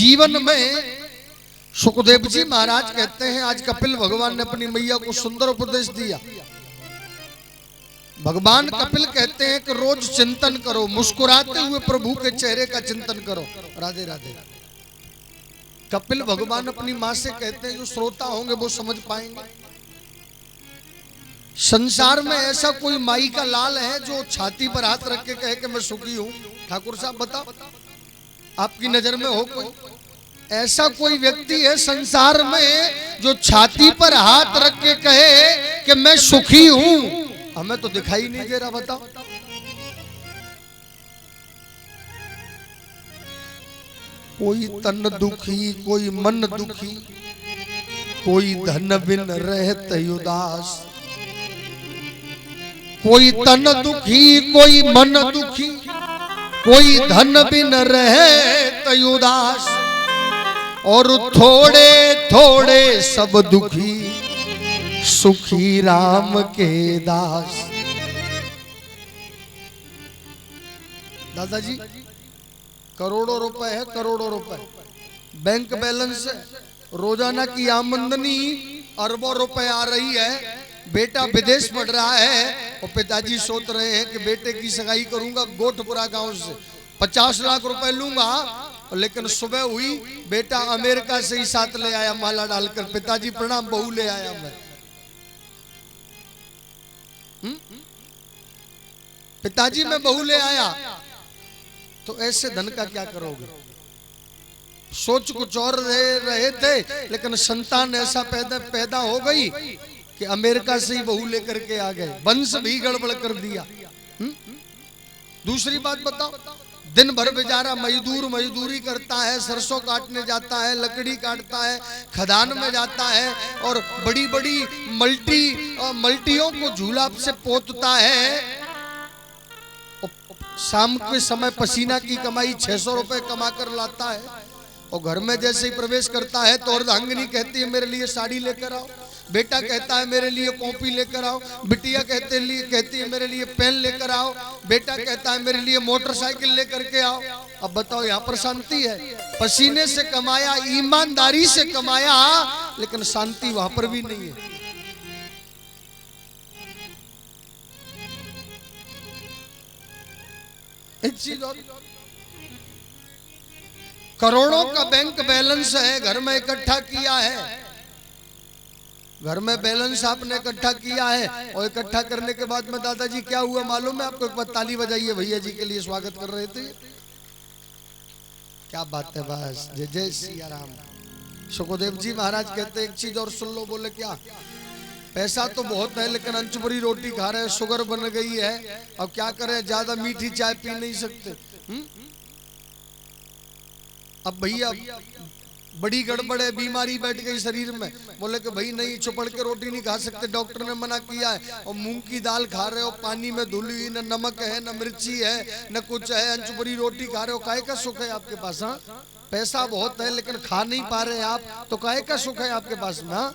जीवन में सुखदेव जी महाराज कहते हैं, आज कपिल भगवान ने अपनी मैया को सुंदर उपदेश दिया। भगवान कपिल कहते हैं कि रोज चिंतन करो, मुस्कुराते हुए प्रभु के चेहरे का चिंतन करो। राधे राधे। कपिल भगवान अपनी माँ से कहते हैं, जो श्रोता होंगे वो समझ पाएंगे। संसार में ऐसा कोई माई का लाल है जो छाती पर हाथ रख के कहे कि मैं सुखी हूं? ठाकुर साहब बताओ, आपकी नजर में हो कोई ऐसा कोई व्यक्ति है संसार में जो छाती पर हाथ रख के कहे कि मैं सुखी हूं? हमें तो दिखाई नहीं दे रहा। बताओ, कोई तन दुखी, कोई मन दुखी, कोई धन बिन रहत उदास। कोई तन दुखी, कोई मन दुखी, कोई धन बिन रहत उदास। और थोड़े थोड़े सब दुखी, सुखी राम के दास। दादाजी, करोड़ों रुपए है, करोड़ों रुपए बैंक बैलेंस है, रोजाना की आमदनी अरबों रुपए आ रही है, बेटा विदेश पढ़ रहा है और पिताजी सोच रहे हैं कि बेटे की सगाई करूंगा गोठपुरा गांव से, 50 लाख रुपए लूंगा। लेकिन सुबह हुई, बेटा अमेरिका से ही साथ ले आया माला डालकर, पिताजी प्रणाम, बहू ले आया मैं। पिताजी मैं बहू ले आया। तो ऐसे धन का क्या करोगे? सोच कुछ और रहे थे, लेकिन संतान ऐसा पैदा हो गई कि अमेरिका से ही बहू लेकर के आ गए, वंश भी गड़बड़ कर दिया। दूसरी बात बताओ, दिन भर बेचारा मजदूरी करता है, सरसों काटने जाता है, लकड़ी काटता है, खदान में जाता है और बड़ी बड़ी मल्टियों को झूला से पोतता है। शाम के समय पसीना की कमाई 600 रुपए कमा कर लाता है और घर में जैसे ही प्रवेश करता है तो अर्धांगिनी कहती है मेरे लिए साड़ी लेकर आओ, बेटा कहता है मेरे लिए कॉपी लेकर आओ, बिटिया कहती है मेरे लिए पेन लेकर आओ, बेटा कहता है मेरे लिए मोटरसाइकिल लेकर के आओ। अब बताओ, यहाँ पर शांति है? पसीने से कमाया, ईमानदारी से कमाया, लेकिन शांति वहां पर भी नहीं है। एक चीज और, करोड़ों का बैंक बैलेंस है, घर में इकट्ठा किया है, घर में बैलेंस आपने इकट्ठा किया है और इकट्ठा करने के बाद में दादाजी क्या हुआ मालूम है आपको? एक बार ताली बजाइए, भैया जी के लिए स्वागत कर रहे थे। क्या बात है, बस जय जय सिया राम। सुखदेव जी महाराज कहते एक चीज और सुन लो। बोले क्या? पैसा तो बहुत है लेकिन अंचभरी रोटी खा रहे हैं, शुगर बन गई है, अब क्या करें, ज्यादा मीठी चाय पी नहीं सकते। अब भैया बड़ी गड़बड़ है, बीमारी बैठ गई शरीर में। बोले कि भाई नहीं, चुपड़ के रोटी नहीं खा सकते, डॉक्टर ने मना किया है। और मूंग की दाल खा रहे हो, पानी में धुली हुई, न नमक है, न मिर्ची है, न कुछ है, अंचभरी रोटी खा रहे हो, काहे का सुख है आपके पास? हाँ, पैसा बहुत है लेकिन खा नहीं पा रहे आप, तो काहे का सुख है आपके पास में?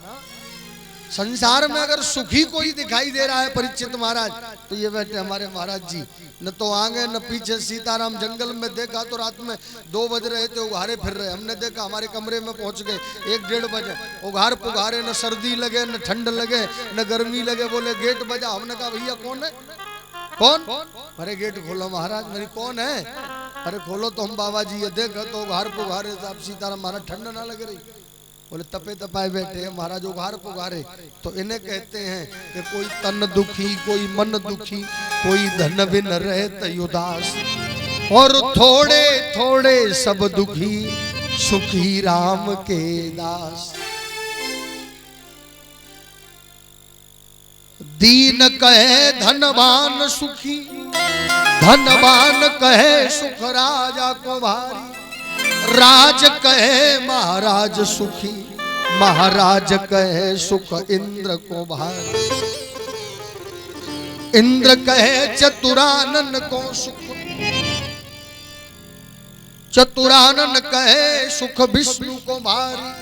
संसार में अगर सुखी कोई दिखाई दे रहा है परीक्षित महाराज, तो ये बैठे हमारे महाराज जी, न तो आगे न पीछे। सीताराम जंगल में देखा तो रात में 2 बज रहे थे, उघारे फिर रहे। हमने देखा, हमारे कमरे में पहुंच गए 1-1:30 बजे, उघार पुघारे, न सर्दी लगे, न ठंड लगे, न गर्मी लगे। बोले गेट बजा, हमने कहा भैया कौन है? कौन? अरे गेट खोलो महाराज। मेरी कौन है? अरे खोलो तो हम बाबा जी। ये देखा तो उघार पुघारे साहब सीताराम महाराज, ठंड ना लग रही। बोले तपे तपाए बैठे हैं महाराज, उघार पुघारे। तो इन्हें कहते हैं कि कोई तन दुखी, कोई मन दुखी, कोई धन बिन रहत उदास। और थोड़े थोड़े सब दुखी, सुखी राम के दास। दीन कहे धनवान सुखी, धनवान कहे सुख राजा को भारी। राज कहे महाराज सुखी, महाराज कहे सुख इंद्र को भारी। इंद्र कहे चतुरानन को सुख, चतुरानन कहे सुख विष्णु को भारी।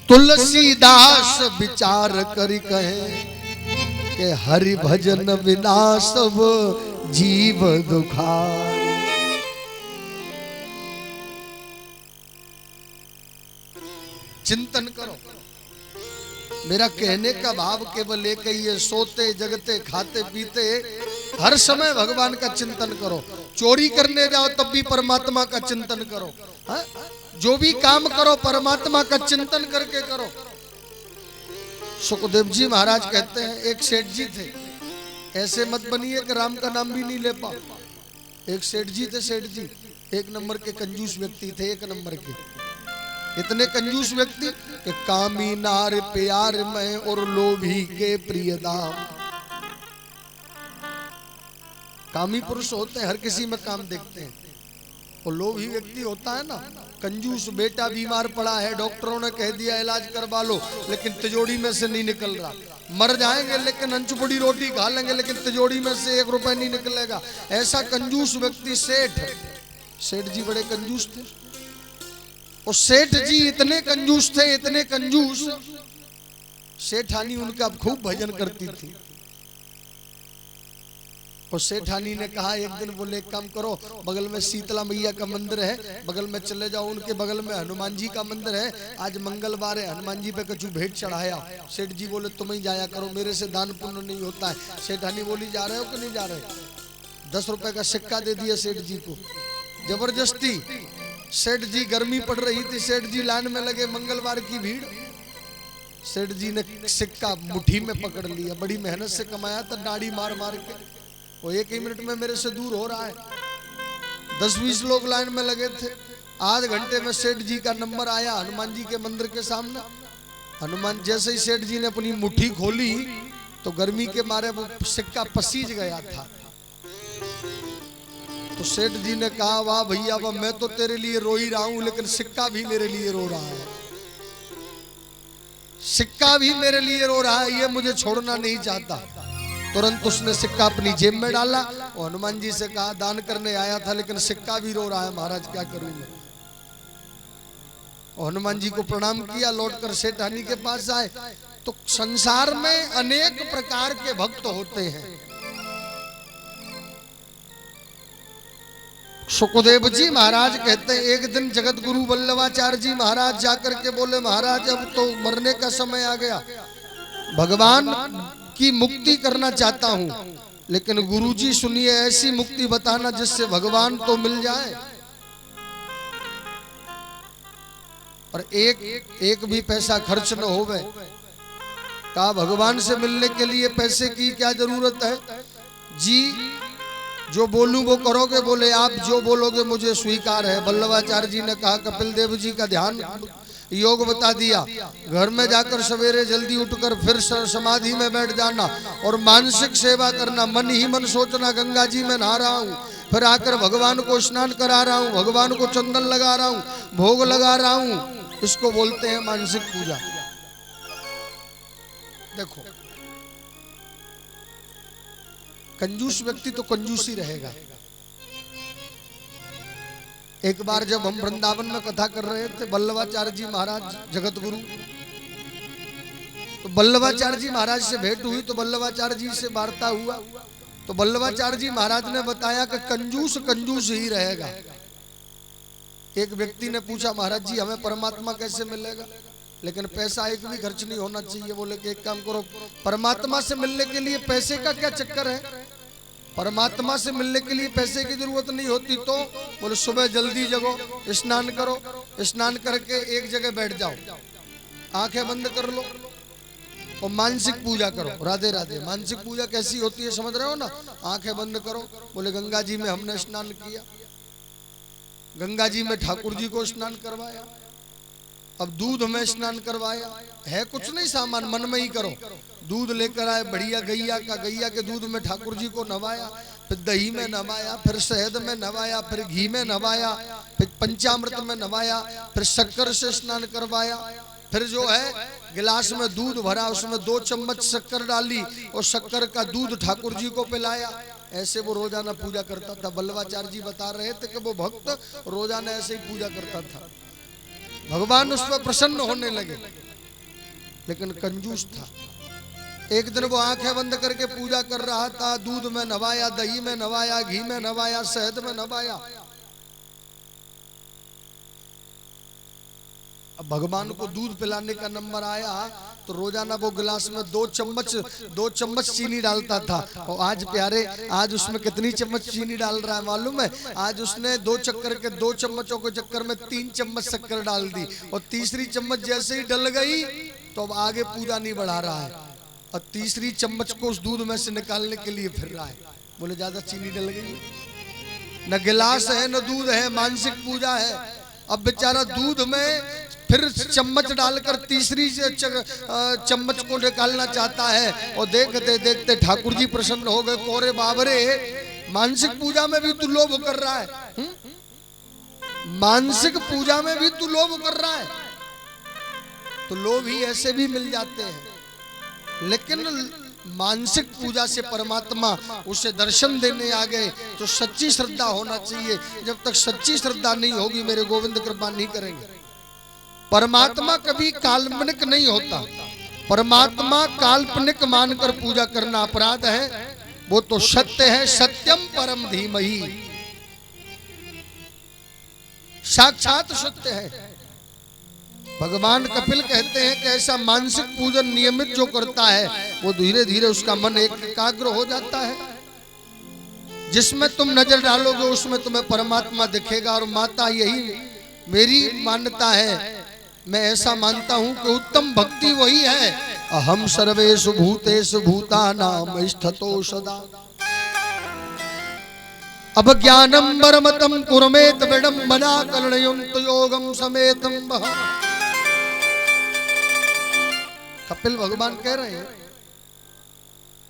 तुलसीदास विचार करी कहे कि हरि भजन बिना सब जीव दुखारी। चिंतन करो। मेरा कहने का भाव केवल एक ही है, सोते जगते खाते पीते हर समय भगवान का चिंतन करो। चोरी करने जाओ तब भी परमात्मा का चिंतन करो। हा? जो भी काम करो परमात्मा का चिंतन करके करो। सुखदेव जी महाराज कहते हैं, एक सेठ जी थे, ऐसे मत बनिए कि राम का नाम भी नहीं ले पाओ। एक सेठ जी थे, सेठ जी एक नंबर के कंजूस व्यक्ति थे, एक नंबर के। इतने कंजूस व्यक्ति कि कामी नार प्यार में और लोभी के प्रिय दाम। कामी पुरुष होते हैं, हर किसी में काम देखते हैं, और लोभी व्यक्ति होता है ना, कंजूस। बेटा बीमार पड़ा है, डॉक्टरों ने कह दिया इलाज करवा लो, लेकिन तिजोरी में से नहीं निकल रहा। मर जाएंगे लेकिन अंचपुड़ी रोटी खा लेंगे, लेकिन तिजोरी में से 1 रुपए नहीं निकलेगा। ऐसा कंजूस व्यक्ति सेठ जी बड़े कंजूस थे। और सेठ जी इतने कंजूस थे, इतने कंजूस, सेठानी उनका खूब भजन करती थी। और सेठानी ने कहा एक दिन, बोले एक काम करो, बगल में शीतला मैया का मंदिर है, बगल में चले जाओ, उनके बगल में हनुमान जी का मंदिर है, आज मंगलवार है, हनुमान जी पे कछु भेंट चढ़ाया। सेठ जी बोले तुम ही जाया करो, मेरे से दान पुण्य नहीं होता है। सेठानी बोली जा रहे हो कि नहीं जा रहे? 10 रुपए का सिक्का दे दिया सेठ जी को, जबरदस्ती। सेठ जी, गर्मी पड़ रही थी, सेठ जी लाइन में लगे, मंगलवार की भीड़। सेठ जी ने सिक्का मुट्ठी में पकड़ लिया, बड़ी मेहनत से कमाया था, दाढ़ी मार मार के। वो 1 ही मिनट में मेरे से दूर हो रहा है। 10-20 लोग लाइन में लगे थे। आध घंटे में सेठ जी का नंबर आया हनुमान जी के मंदिर के सामने। हनुमान, जैसे ही सेठ जी ने अपनी मुट्ठी खोली तो गर्मी के मारे वो सिक्का पसीज गया था। तो सेठ जी ने कहा, वाह भैया वाह, मैं तो तेरे लिए रो ही रहा हूं, लेकिन सिक्का भी मेरे लिए रो रहा है, सिक्का भी मेरे लिए रो रहा है, ये मुझे छोड़ना नहीं चाहता। तुरंत उसने सिक्का अपनी जेब में डाला और हनुमान जी से कहा, दान करने आया था लेकिन सिक्का भी रो रहा है महाराज, क्या करूं मैं। और हनुमान जी को प्रणाम किया, लौटकर सेठानी के पास आए। तो संसार में अनेक प्रकार के भक्त होते हैं। सुखदेव जी महाराज कहते हैं, एक दिन जगत गुरु वल्लभाचार्य जी महाराज जाकर के बोले, महाराज अब तो मरने का समय आ गया, भगवान की मुक्ति करना चाहता हूं, लेकिन गुरुजी सुनिए, ऐसी मुक्ति बताना जिससे भगवान तो मिल जाए और एक भी पैसा खर्च न होवे। कहा, भगवान से मिलने के लिए पैसे की क्या जरूरत है जी, जो बोलूं वो करोगे? बोले आप जो बोलोगे मुझे स्वीकार है। वल्लभाचार्य जी ने कहा, कपिल देव जी का ध्यान योग बता दिया, घर में जाकर सवेरे जल्दी उठकर फिर समाधि में बैठ जाना और मानसिक सेवा करना, मन ही मन सोचना गंगा जी में नहा रहा हूँ, फिर आकर भगवान को स्नान करा रहा हूँ, भगवान को चंदन लगा रहा हूँ, भोग लगा रहा हूँ, इसको बोलते हैं मानसिक पूजा। देखो, कंजूस व्यक्ति तो कंजूसी रहेगा। एक बार जब हम वृंदावन में कथा कर रहे थे, वल्लभाचार्य जी महाराज जगत गुरु, तो वल्लभाचार्य जी महाराज से भेंट हुई, तो वल्लभाचार्य जी से वार्ता हुआ, तो वल्लभाचार्य जी महाराज ने बताया कि कंजूस कंजूस ही रहेगा। एक व्यक्ति ने पूछा, महाराज जी हमें परमात्मा कैसे मिलेगा, लेकिन पैसा एक भी खर्च नहीं होना चाहिए। बोले कि एक काम करो, परमात्मा से मिलने के लिए पैसे का क्या चक्कर है, परमात्मा से मिलने के लिए पैसे की जरूरत नहीं होती। तो बोले सुबह जल्दी जगो, स्नान करो, स्नान करके एक जगह बैठ जाओ, आंखें बंद कर लो और मानसिक पूजा करो। राधे राधे। मानसिक पूजा कैसी होती है समझ रहे हो ना? आंखें बंद करो, बोले गंगा जी में हमने स्नान किया, गंगा जी में ठाकुर जी को स्नान करवाया, अब दूध में स्नान करवाया, है कुछ नहीं सामान, मन में ही करो। दूध लेकर आए बढ़िया गैया का, गैया के दूध में ठाकुर जी को नवाया, फिर दही में नवाया, फिर शहद में नवाया, फिर घी में नवाया, फिर पंचामृत में नवाया, फिर शक्कर से स्नान करवाया, फिर जो है गिलास में दूध भरा, उसमें 2 चम्मच शक्कर डाली और शक्कर का दूध ठाकुर जी को पिलाया। ऐसे वो रोजाना पूजा करता था। वल्लभाचार्य जी बता रहे थे कि वो भक्त रोजाना ऐसे ही पूजा करता था, भगवान उस पर प्रसन्न होने लगे, लेकिन कंजूस था। एक दिन वो आंखें बंद करके पूजा कर रहा था, दूध में नवाया, दही में नवाया, घी में नवाया, शहद में नवाया। अब भगवान को दूध पिलाने का नंबर आया तो रोजाना वो गिलास में 2 चम्मच चीनी डालता था। और आज प्यारे, आज उसमें कितनी चम्मच चीनी डाल रहा है मालूम है? आज उसने 2 चम्मचों के चक्कर में 3 चम्मच शक्कर डाल दी, और तीसरी चम्मच जैसे ही डल गई तो अब आगे पूजा नहीं बढ़ा रहा है, और तीसरी चम्मच को उस दूध में से निकालने के लिए फिर रहा है। बोले ज्यादा चीनी डल गई, न गिलास है न दूध है, मानसिक पूजा है। अब बेचारा दूध में फिर चम्मच डालकर तीसरी चम्मच को निकालना चाहता है, और देखते देखते ठाकुर जी प्रसन्न हो गए। कोरे बाबरे, मानसिक पूजा में भी तू लोभ कर रहा है, मानसिक पूजा में भी तू लोभ कर रहा है। तो लोभ ही ऐसे भी मिल जाते हैं, लेकिन मानसिक पूजा से परमात्मा उसे दर्शन देने आ गए तो सच्ची श्रद्धा होना चाहिए। जब तक सच्ची श्रद्धा नहीं होगी मेरे गोविंद कृपा नहीं करेंगे। परमात्मा कभी काल्पनिक नहीं होता, परमात्मा काल्पनिक मानकर पूजा करना अपराध है, वो तो सत्य है। सत्यम परम धीमहि, साक्षात सत्य है। भगवान कपिल कहते हैं कि ऐसा मानसिक पूजन नियमित जो करता है वो धीरे धीरे उसका मन एकाग्र हो जाता है। जिसमें तुम नजर डालोगे उसमें तुम्हें परमात्मा दिखेगा। और माता, यही मेरी मान्यता है, मैं ऐसा मानता हूं कि उत्तम भक्ति वही है। अहम सर्वेषु भूतेषु भूतानां स्थितो सदा अज्ञानं परमतं कुर्मेत विडम्बना कलयन्तु योगं समेतं वः। कपिल भगवान कह रहे हैं,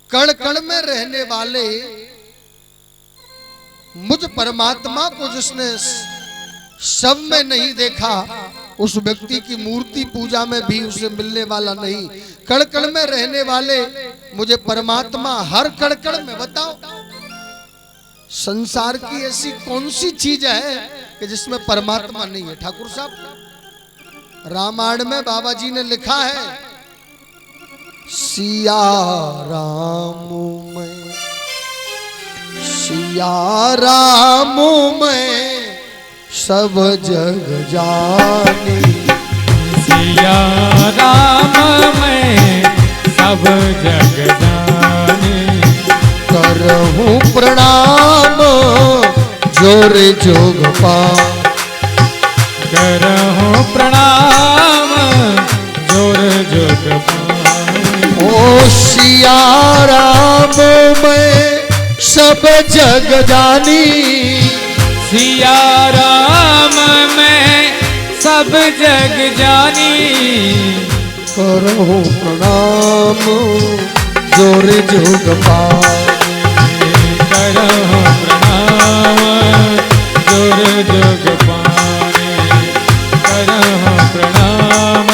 कण कण में रहने वाले मुझ परमात्मा को जिसने सब में नहीं देखा, उस व्यक्ति की मूर्ति पूजा में भी उसे मिलने वाला नहीं। कण कण में रहने वाले मुझे परमात्मा हर कण कण में, बताओ संसार की ऐसी कौन सी चीज है कि जिसमें परमात्मा नहीं है? ठाकुर साहब, रामायण में बाबा जी ने लिखा है, सिया राम में, सिया राम में सब जग जानी, सिया राम में सब जग जानी, करहूं प्रणाम जोर जोग पा, करहूं प्रणाम जोर जोग पा। ओ सिया राम में सब जग जानी, सिया राम में सब जग जानी, करहूं प्रणाम जोर जोग पानी, करहूं प्रणाम जोर जोग पानी, करहूं प्रणाम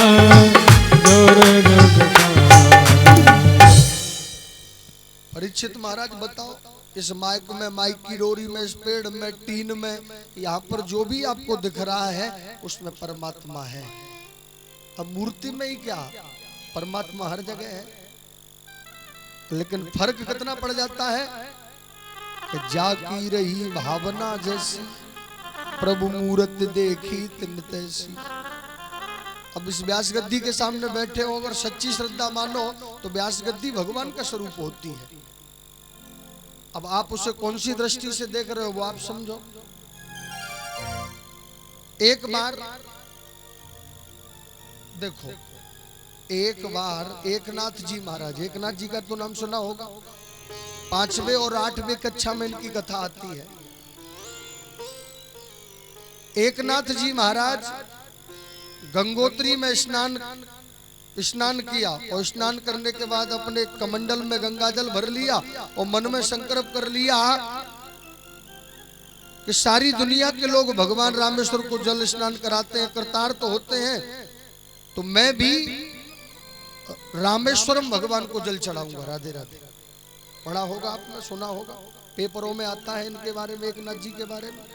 जोर जोग पानी। परीक्षित महाराज बताओ, इस माइक में, माइक की डोरी में, इस पेड़ में, टीन में, यहाँ पर जो भी आपको दिख रहा है उसमें परमात्मा है। अब मूर्ति में ही क्या, परमात्मा हर जगह है। लेकिन फर्क कितना पड़ जाता है कि जाकी रही भावना जैसी, प्रभु मूरत देखी तिन तैसी। अब इस व्यास गद्दी के सामने बैठे हो, अगर सच्ची श्रद्धा मानो तो व्यास गद्दी भगवान का स्वरूप होती है। अब आप उसे कौन सी दृष्टि से देख रहे हो वो आप समझो। एक बार देखो, एक बार एकनाथ जी महाराज, एकनाथ जी का तो नाम सुना होगा, 5वें और 8वें कक्षा में इनकी कथा आती है। एकनाथ जी महाराज गंगोत्री में स्नान किया, और स्नान करने के बाद अपने कमंडल में गंगा जल भर लिया और मन में संकल्प कर लिया कि सारी दुनिया के लोग भगवान रामेश्वर को जल स्नान कराते हैं, करतार तो होते हैं, तो मैं भी रामेश्वरम भगवान को जल चढ़ाऊंगा। राधे राधे। पढ़ा होगा आपने, सुना होगा, पेपरों में आता है इनके बारे में, एकनाथ जी के बारे में।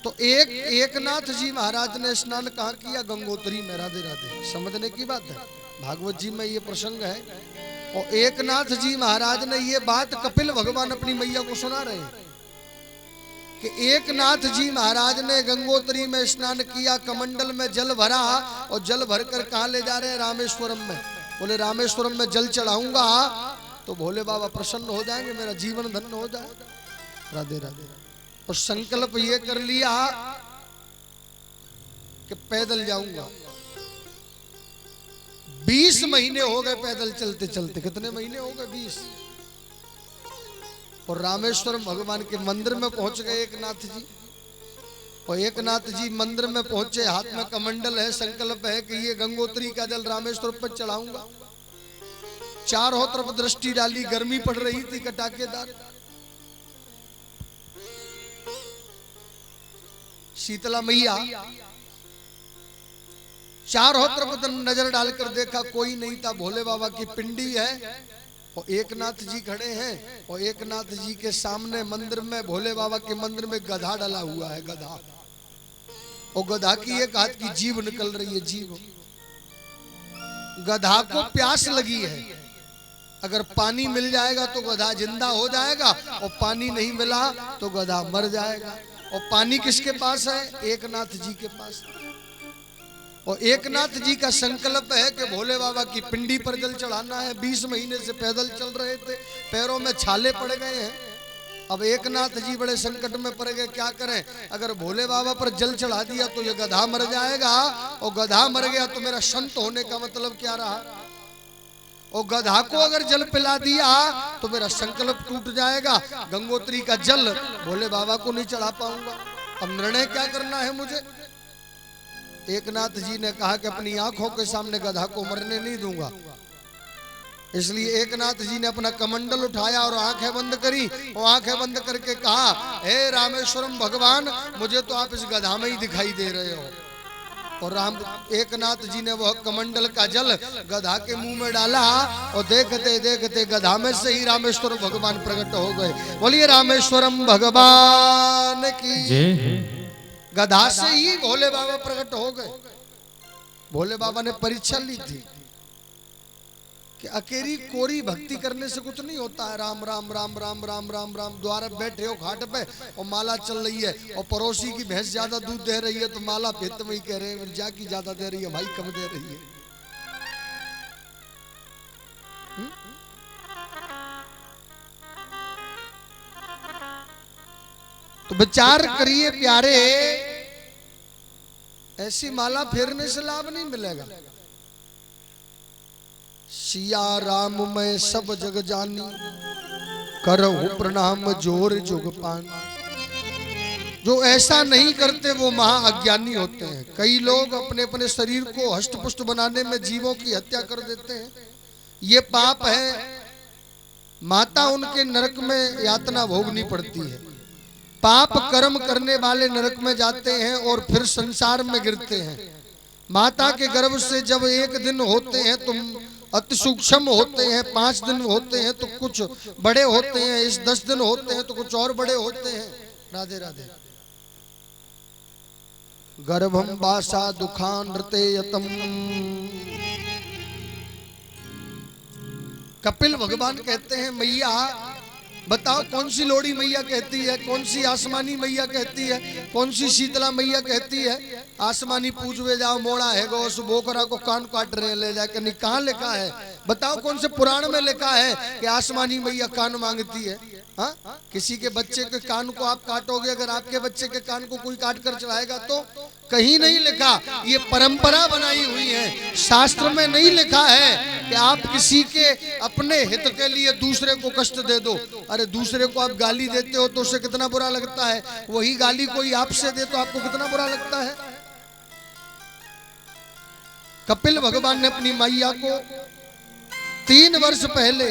तो एकनाथ जी महाराज ने स्नान कहाँ किया? गंगोत्री में। राधे राधे। समझने की बात है, भागवत जी में ये प्रसंग है। और एकनाथ जी महाराज ने ये बात कपिल भगवान अपनी मैया को सुना रहे हैं कि एक नाथ जी महाराज ने गंगोत्री में स्नान किया, कमंडल में जल भरा और जल भरकर कहाँ ले जा रहे हैं? रामेश्वरम में। बोले रामेश्वरम में जल चढ़ाऊंगा तो भोले बाबा प्रसन्न हो जाएंगे, मेरा जीवन धन्य हो जाए। राधे राधे। और संकल्प ये कर लिया कि पैदल जाऊंगा। 20 महीने हो गए पैदल चलते चलते। कितने महीने हो गए? 20। और रामेश्वरम भगवान के मंदिर में पहुंच गए एक नाथ जी। और एक नाथ जी मंदिर में पहुंचे, हाथ में कमंडल है, संकल्प है कि ये गंगोत्री का जल रामेश्वरम पर चढ़ाऊंगा। चारों तरफ दृष्टि डाली, गर्मी पड़ रही थी कटाकेदार। शीतला मैया चारों तरफ नजर डालकर देखा, कोई नहीं था। भोले बाबा की पिंडी है और एक नाथ जी खड़े हैं। और एक नाथ जी के सामने मंदिर में, भोले बाबा के मंदिर में गधा डला हुआ है, गधा। और गधा की एक हाथ की जीभ निकल रही है, जीभ। गधा को प्यास लगी है, अगर पानी मिल जाएगा तो गधा जिंदा हो जाएगा, और पानी नहीं मिला तो गधा मर जाएगा। और पानी किसके पास है? एक नाथ जी के पास। और एक नाथ जी का संकल्प है कि भोले बाबा की पिंडी पर जल चढ़ाना है। 20 महीने से पैदल चल रहे थे, पैरों में छाले पड़ गए हैं। अब एक नाथ जी बड़े संकट में पड़ गए, क्या करें? अगर भोले बाबा पर जल चढ़ा दिया तो ये गधा मर जाएगा, और गधा मर गया तो मेरा संत होने का मतलब क्या रहा? और गधा को अगर जल पिला दिया तो मेरा संकल्प टूट जाएगा, गंगोत्री का जल भोले बाबा को नहीं चढ़ा पाऊंगा। अब निर्णय क्या करना है मुझे? एक नाथ जी ने कहा कि अपनी आंखों के सामने गधा को मरने नहीं दूंगा। इसलिए एक नाथ जी ने अपना कमंडल उठाया और आंखें बंद करी, और आंखें बंद करके कहा, हे रामेश्वरम भगवान, मुझे तो आप इस गधा में ही दिखाई दे रहे हो। और एक नाथ जी ने वह कमंडल का जल गधा के मुंह में डाला, और देखते देखते गधा में से ही रामेश्वर भगवान प्रकट हो गए। बोलिए रामेश्वरम भगवान की जय। गधा से ही भोले बाबा प्रकट हो गए। भोले बाबा ने परीक्षा ली थी कि अकेली कोरी भक्ति करने से कुछ नहीं होता है। राम राम राम राम राम राम राम। द्वारा बैठे हो घाट पे और माला चल रही है, और पड़ोसी की भैंस ज्यादा दूध दे रही है तो माला भेत में ही कह रहे हैं जा की ज्यादा दे रही है, भाई कम दे रही है। तो विचार करिए प्यारे, ऐसी माला फेरने से लाभ नहीं मिलेगा। सिया राम मैं सब जग जानी, करहु प्रणाम जोर जुग पानी। जो ऐसा नहीं करते वो महा अज्ञानी होते हैं। कई लोग अपने अपने शरीर को हष्ट पुष्ट बनाने में जीवों की हत्या कर देते हैं, ये पाप है। माता उनके नरक में यातना भोगनी पड़ती है। पाप कर्म करने वाले नरक में जाते हैं और फिर संसार में गिरते हैं। माता के गर्भ से जब 1 दिन होते हैं तो अति सूक्ष्म होते हैं, 5 दिन होते हैं तो कुछ बड़े होते हैं, इस 10 दिन होते हैं तो कुछ और बड़े होते हैं। राधे राधे। गर्भम बासा दुखान रतेयतम। कपिल भगवान कहते हैं, मैया बताओ कौन सी लोड़ी मैया कहती है, कौन सी आसमानी मैया कहती है, कौन सी शीतला मैया कहती है? आसमानी पूछवे जाओ मोड़ा है गो, उस बोकरा को कान काट रहे ले जाके। नहीं, कहाँ लिखा है? बताओ कौन से पुराण में लिखा है कि आसमानी मैया कान मांगती है? हाँ, किसी के बच्चे के कान को आप काटोगे, अगर आपके बच्चे के कान को कोई काट कर चढ़ाएगा तो? कहीं नहीं लिखा। ये परंपरा बनाई हुई है, शास्त्र में नहीं लिखा है कि आप किसी के अपने हित के लिए दूसरे को कष्ट दे दो। अरे दूसरे को आप गाली देते हो तो उसे कितना बुरा लगता है, वही गाली कोई आपसे दे तो आपको कितना बुरा लगता है। कपिल भगवान ने अपनी मैया को 3 वर्ष पहले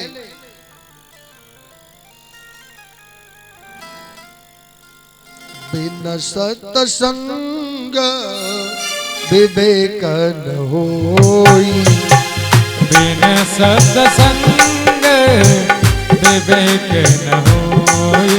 बिन सत्संग विवेक न होई, बिन सत्संग विवेक न होई,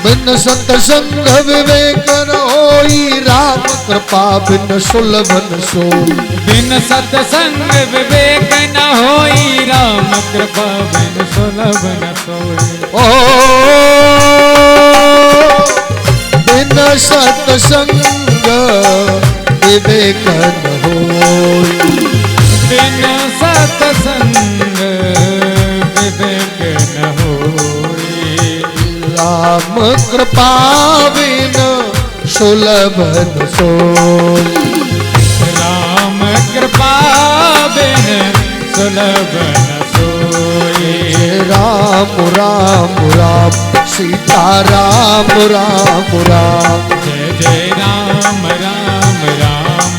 बिन सत्संग विवेक न होई, राम कृपा बिन सुलभ न सोई। बिन सत्संग विवेक न होई, राम कृपा बिन सुलभ न सोई। ओ सत्संग विवेक न होई। बिन सत्संग विवेक न होई। राम कृपा बिन सुलभ न सोई। राम कृपा बिन सुलभ न सोई। राम राम राम सीता राम राम राम। जय जय राम राम राम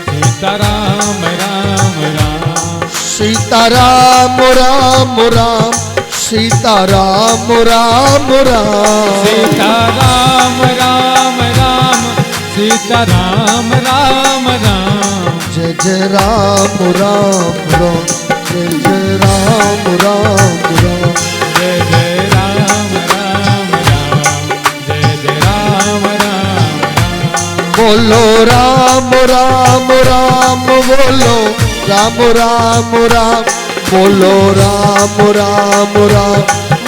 सीता राम राम राम। सीता राम राम राम सीता राम राम राम। सीता राम राम राम सीता राम राम राम। जय जय राम राम राम जय जय राम राम राम। जय जय राम राम राम जय जय राम राम राम। बोलो राम राम राम बोलो राम राम राम। बोलो राम राम राम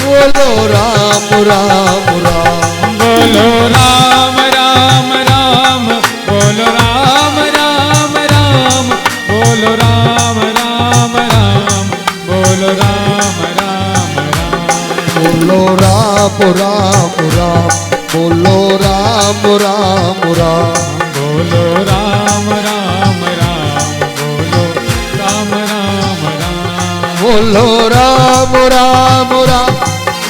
बोलो राम राम राम। बोलो राम राम राम बोलो राम राम राम। बोलो राम राम राम बोलो राम राम राम। बोलो राम राम राम बोलो राम राम राम। बोलो राम राम राम बोलो राम राम राम। बोलो राम राम राम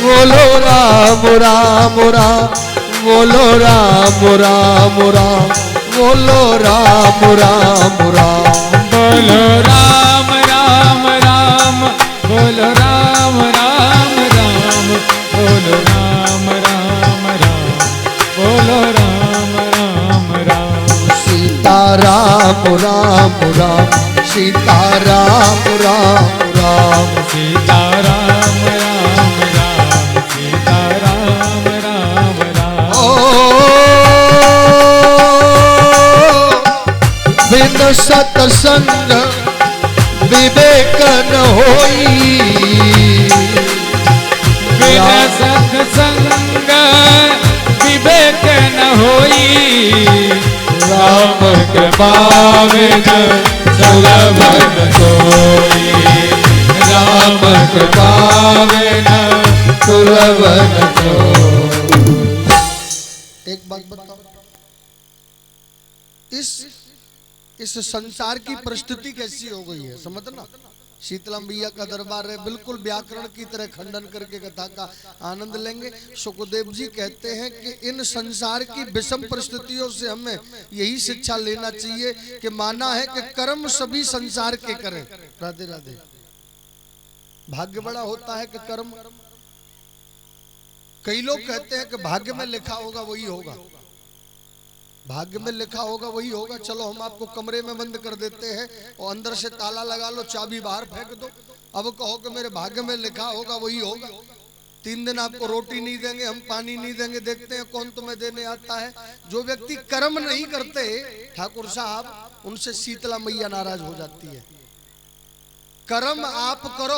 बोलो राम राम राम। बोलो राम राम राम बोलो राम राम राम। बोलो राम राम राम बोलो राम राम राम। बोलो राम राम राम बोलो राम राम राम। सीता राम राम राम सीता राम राम राम। सीता राम राम राम सीता राम राम राम। ओ बिन सत्संग विवेक न होई। बिन सत्संग विवेक न होई। राम कृपा बिन सुलभ न सोई। राम कृपा बिन सुलभ न सोई। एक बात बताओ, इस संसार की परिस्थिति कैसी हो गई है समझना। शीतला मैया का दरबार है, बिल्कुल व्याकरण की तरह खंडन करके कथा का आनंद लेंगे। सुखदेव जी कहते हैं कि इन संसार की विषम परिस्थितियों से हमें यही शिक्षा लेना चाहिए कि माना है कि कर्म सभी संसार के करें। राधे राधे। भाग्य बड़ा होता है कि कर्म। कई लोग कहते हैं कि भाग्य में लिखा होगा वही होगा, भाग्य में लिखा होगा वही होगा। चलो हम आपको कमरे में बंद कर देते हैं और अंदर से ताला लगा लो, चाबी बाहर फेंक दो। अब कहो कि मेरे भाग्य में लिखा होगा वही होगा। 3 दिन आपको रोटी नहीं देंगे, हम पानी नहीं देंगे, देखते हैं कौन तुम्हें देने आता है। जो व्यक्ति कर्म नहीं करते ठाकुर साहब, उनसे शीतला मैया नाराज हो जाती है। कर्म आप करो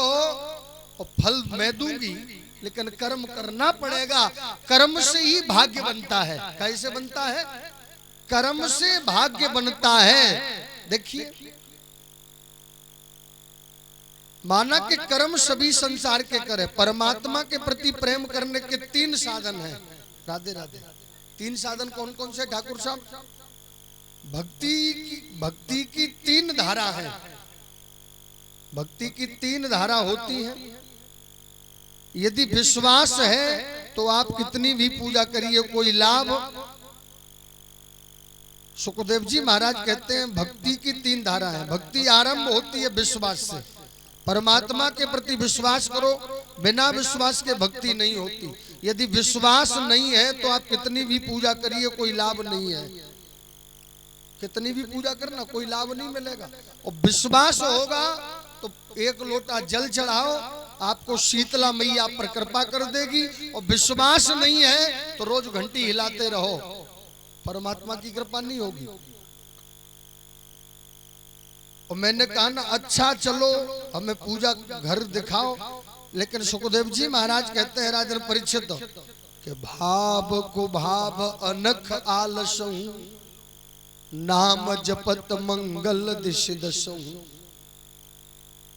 और फल मैं दूंगी, लेकिन कर्म करना पड़ेगा। कर्म से ही भाग्य बनता है। कैसे बनता है? कर्म से भाग्य बनता है। देखिए, माना कि कर्म सभी संसार के करे, परमात्मा के प्रति प्रेम करने के 3 साधन हैं। राधे राधे। 3 साधन कौन कौन से ठाकुर साहब? भक्ति की 3 धारा है। भक्ति की 3 धारा होती है। यदि विश्वास है तो आप कितनी भी पूजा करिए कोई लाभ। सुखदेव जी महाराज कहते हैं भक्ति की 3 धारा है। भक्ति आरंभ होती है विश्वास से। परमात्मा के प्रति विश्वास करो, बिना विश्वास के भक्ति नहीं होती। यदि विश्वास नहीं है तो आप कितनी भी पूजा करिए कोई लाभ नहीं है। कितनी भी पूजा करना कोई लाभ नहीं मिलेगा। और विश्वास होगा तो 1 लोटा जल चढ़ाओ, आपको शीतला मैया पर कृपा कर देगी। और विश्वास नहीं है तो रोज घंटी हिलाते रहो, परमात्मा की कृपा नहीं होगी। और मैंने कहा ना, अच्छा चलो हमें पूजा घर दिखाओ, लेकिन सुखदेव जी महाराज कहते हैं राजन परीक्षित कि भाव को भाव अनख आलसहूं, नाम जपत मंगल दिश दसहूं।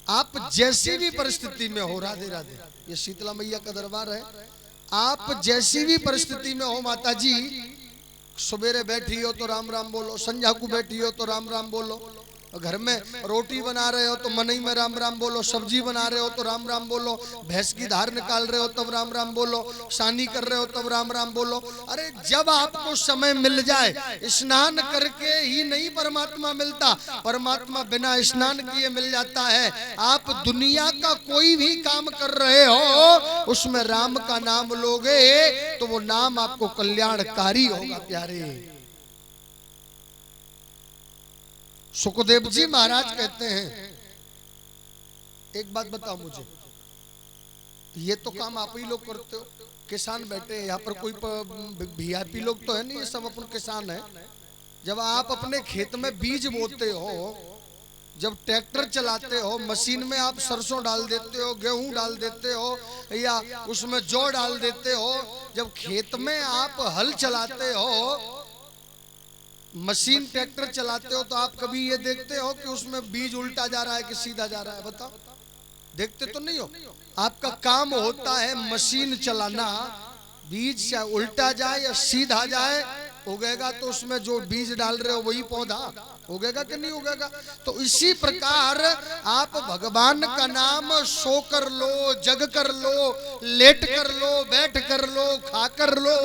आप जैसी भी परिस्थिति में हो, राधे राधे, ये शीतला मैया का दरबार है, आप जैसी भी परिस्थिति में हो माता जी, सवेरे बैठी हो तो राम राम बोलो, संध्या को बैठी हो तो राम राम बोलो, घर में रोटी बना रहे हो तो मनई में राम राम बोलो, सब्जी बना रहे हो तो राम राम बोलो, भैंस की धार निकाल रहे हो तब राम राम बोलो, सानी कर रहे हो तब राम राम बोलो। अरे जब आपको समय मिल जाए, स्नान करके ही नहीं परमात्मा मिलता, परमात्मा बिना स्नान किए मिल जाता है। आप दुनिया का कोई भी काम कर रहे हो, उसमें राम का नाम लोगे तो वो नाम आपको कल्याणकारी होगा प्यारे। सुखदेव जी महाराज कहते हैं, एक बात बताओ मुझे, ये तो काम आप ही लोग करते हो, किसान बैठे हैं यहाँ पर, कोई वीआईपी लोग तो है नहीं, ये सब अपन किसान है। जब आप अपने खेत में बीज बोते हो, जब ट्रैक्टर चलाते हो, मशीन में आप सरसों डाल देते हो, गेहूं डाल देते हो, या उसमें जौ डाल देते हो, जब खेत में आप हल चलाते हो, मशीन ट्रैक्टर चलाते हो, तो आप कभी ये देखते हो कि उसमें बीज उल्टा जा रहा है कि सीधा जा रहा है? बताओ, देखते तो नहीं हो। आपका काम होता है मशीन चलाना, बीज चाहे उल्टा जाए या सीधा जाए, उगेगा तो उसमें जो बीज डाल रहे हो वही पौधा उगेगा कि नहीं उगेगा? तो इसी प्रकार आप भगवान का नाम सो कर लो, जग कर लो, लेट कर लो, बैठ कर लो, खा कर लो,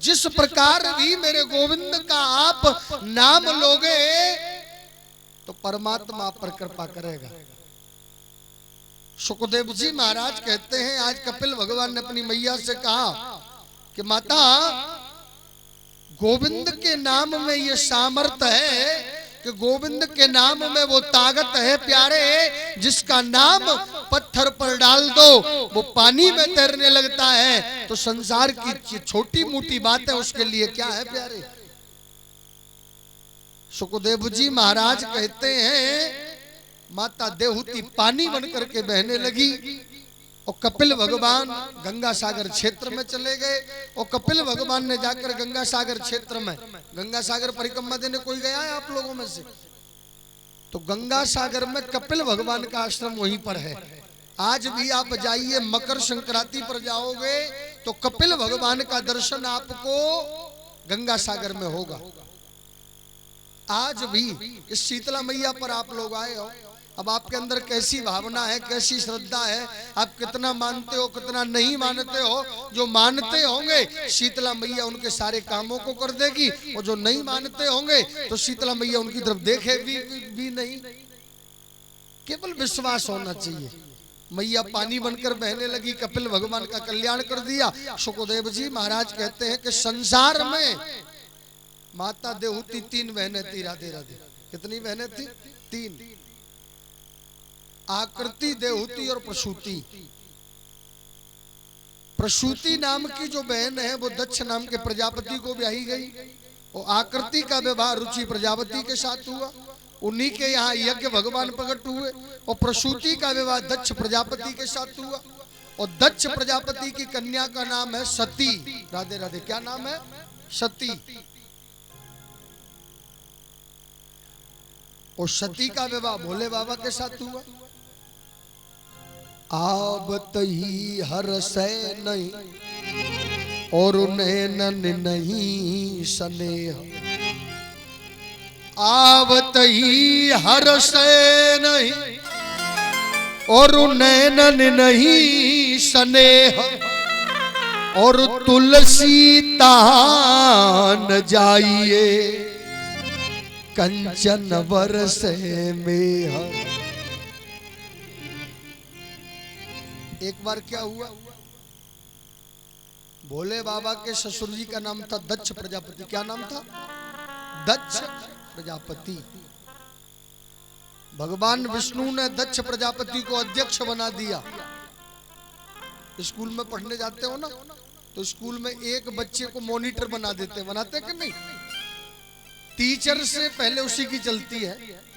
जिस प्रकार भी मेरे गोविंद का आप नाम लोगे तो परमात्मा आप पर कृपा करेगा। सुखदेव जी महाराज कहते हैं, आज कपिल भगवान ने अपनी मैया से कहा कि माता, गोविंद के नाम में ये सामर्थ्य है कि गोविंद के नाम में वो ताकत है प्यारे, जिसका नाम पत्थर पर डाल दो वो पानी में तैरने लगता है। तो संसार की छोटी मोटी बात है उसके लिए क्या है प्यारे? सुखदेव जी महाराज कहते हैं, माता देहूती पानी बन करके बहने लगी और कपिल भगवान गंगा सागर क्षेत्र में चले गए। और कपिल भगवान ने जाकर गंगा सागर क्षेत्र में, गंगा सागर परिक्रमा देने कोई गया है आप लोगों में से? तो गंगा सागर में कपिल भगवान का आश्रम वहीं पर है। आज भी आप जाइए, मकर संक्रांति पर जाओगे तो कपिल भगवान का दर्शन आपको गंगा सागर में होगा। आज भी इस शीतला मैया पर आप लोग आए हो, अब आपके अंदर कैसी भावना है, कैसी श्रद्धा है, आप कितना मानते हो, कितना नहीं मानते हो। जो मानते होंगे शीतला मैया उनके सारे कामों को कर देगी, और जो नहीं मानते होंगे तो शीतला मैया उनकी तरफ देखे भी नहीं। केवल विश्वास होना चाहिए। मैया पानी बनकर बहने लगी, कपिल भगवान का कल्याण कर दिया। सुखदेव जी महाराज कहते हैं कि संसार में माता देहूती 3 बहनें थी। राधे राधे। कितनी बहनें थी? 3। आकृति, देहूती और प्रसूति। प्रसूति नाम की जो बहन है वो दक्ष नाम के प्रजापति को ब्याही गई, और आकृति का विवाह रुचि प्रजापति के साथ हुआ, उन्हीं के यहाँ यज्ञ भगवान प्रकट हुए। और प्रसूति का विवाह दक्ष प्रजापति के साथ हुआ, और दक्ष प्रजापति की कन्या का नाम है सती। राधे राधे। क्या नाम है? सती। और सती का विवाह भोले बाबा के साथ हुआ। आवत ही हरसै नहीं और नैनन नहीं स्नेह, आवत ही हरसै नहीं और नैनन नहीं स्नेह, और तुलसी तान जाइए कंचन बरसे में। एक बार क्या हुआ, भोले बाबा के ससुर जी का नाम था दक्ष प्रजापति। क्या नाम था? दक्ष प्रजापति। भगवान विष्णु ने दक्ष प्रजापति को अध्यक्ष बना दिया। स्कूल में पढ़ने जाते हो ना, तो स्कूल में एक बच्चे को मॉनिटर बना देते, बनाते कि नहीं? टीचर से पहले उसी की चलती है।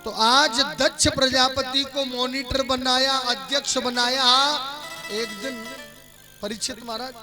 तो आज दक्ष प्रजापति को मॉनिटर बनाया, अध्यक्ष बनाया। एक दिन परीक्षित महाराज